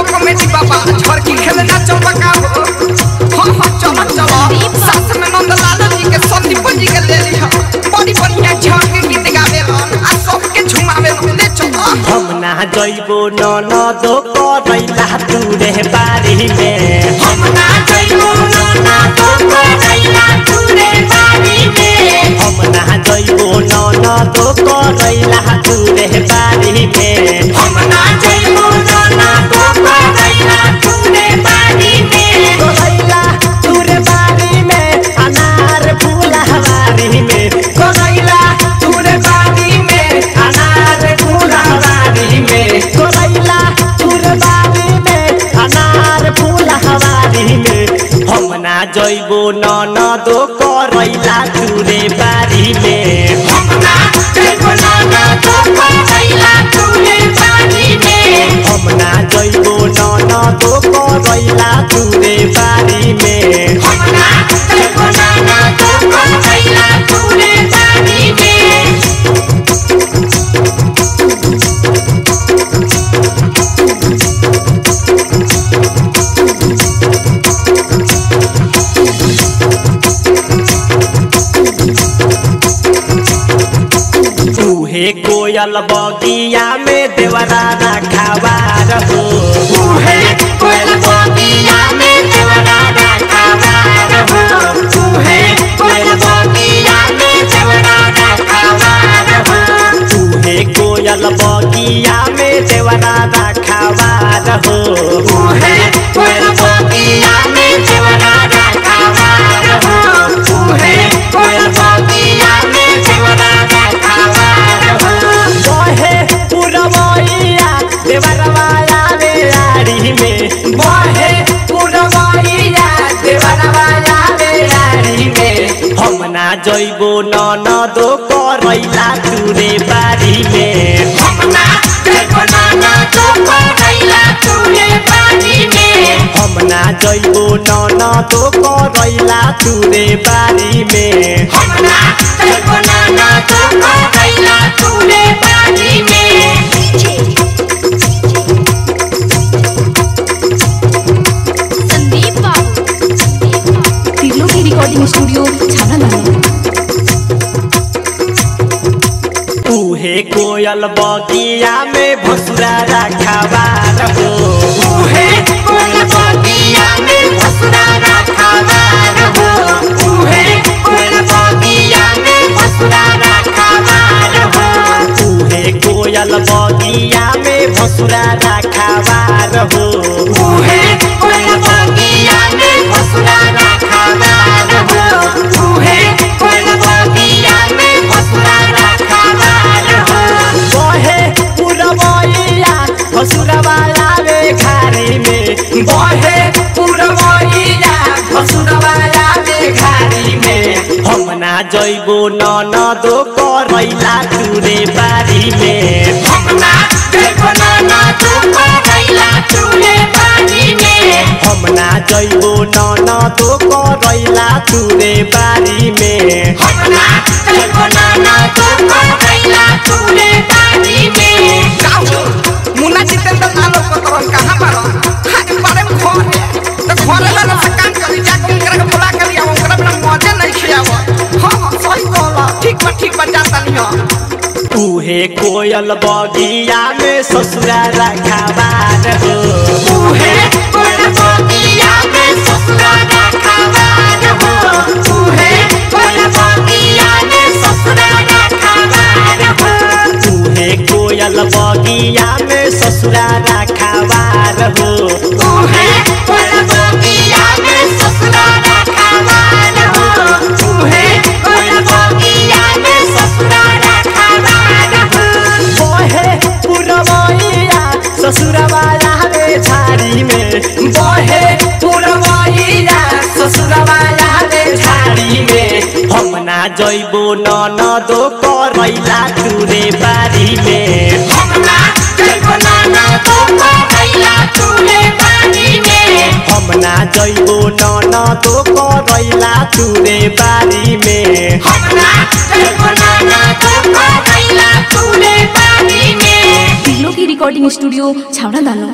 को कमेटी बाबा झरकी खेलना चलबा का हो हां चलो चलो साथ में नंदलाल जी के संदीप जी के ले ली बड़ी बढ़िया झरकी गीत गावे आ सबके झुमावे ले चलो हम ना जइबो ननद करैला तू रे बारी में हम ना जइबो ननद करैला तू रे बारी में हम ना जइबो ननद करैला तू रे बारी में हम ना जइबो ननद करैला तू रे बारी में करैला तू रे बारी में अनार फूलवारी में करैला तू रे बारी में अनार फूलवारी में करैला तू रे बारी में अनार फूलवारी में हम ना जइबो ननद करैला तू रे बारी में हम ना जइबो ननद करैला तू रे बारी में हम ना जइबो ननद करैला तू रे बारी में हम ना जइबो ननद करैला तू रे बारी में उहे कोयल बगिया में देवरा रखावा रहो उहे कोयल बगिया में देवरा रखावा रहो उहे कोयल बगिया में देवरा रखावा रहो उहे कोयल बगिया में देवरा रखावा रहो उहे कोयल बगिया में देवरा रखावा रहो उहे कोयल बगिया में देवरा रखावा रहो बहे पुरवैया देवरवाया रे आड़ी में बहे पुरवैया देवरवाया रे आड़ी में हम ना जइबो ननद करैला तू रे बारी में हम ना जइबो ननद करैला तू रे बारी में हम ना जइबो ननद करैला तू रे बारी में हम ना जइबो ननद करैला तू रे बारी में संदीप बाबू तिलो की रिकॉर्डिंग स्टूडियो छानालाल उहे कोयल बगिया में भसुरा रखावा रहो उहे कोयल बगिया में भसुरा रखावा रहो उहे कोयल बगिया में भसुरा रखावा रहो उहे कोयल बगिया में भसुरा रखावा रहो उहे कोयल बगिया में भसुरा रखावा रहो उहे कोयल बगिया में भसुरा रखावा रहो बहे पुरवैया भसुरवाया रे घारी में बहे पुरवैया भसुरवाया रे घारी में हम ना जइबो ननद करैला तू रे बारी में हम ना जइबो ननद करैला तू रे बारी में हम ना जइबो ननद करैला तू रे बारी में हम ना जइबो ननद करैला तू रे बारी में गाओ मुन्ना जितेंद्र लालो पतरन कहां बारो हां बारे में तो घरे ला से काम करी जाके उनकरा के बुला के लिया उनकरा बिना मजे नहीं खियाव हां सही कहला ठीक बा जाता नहीं उहे कोयल बगिया में ससुरा रखावा रहो उहे कोयल बगिया में ससुरा रखावा रहो उहे कोयल बगिया में ससुरा रखावा रहो उहे कोयल बगिया में ससुरा रखावा रहो उहे कोयल बगिया में ससुरा रखावा रहो उहे कोयल बगिया में ससुरा रखावा रहो बहे पुरवैया ससुरवाया रे झाड़ी में बहे पुरवैया ससुरवाया रे झाड़ी में हम ना जइबो ननद करैला तू रे बारी में हम ना जइबो ननद करैला तू रे बारी में हम ना जइबो ननद करैला तू रे बारी में हम ना जइबो ननद करैला तू रे बारी में तिलो की रिकॉर्डिंग स्टूडियो छावड़ा दानो।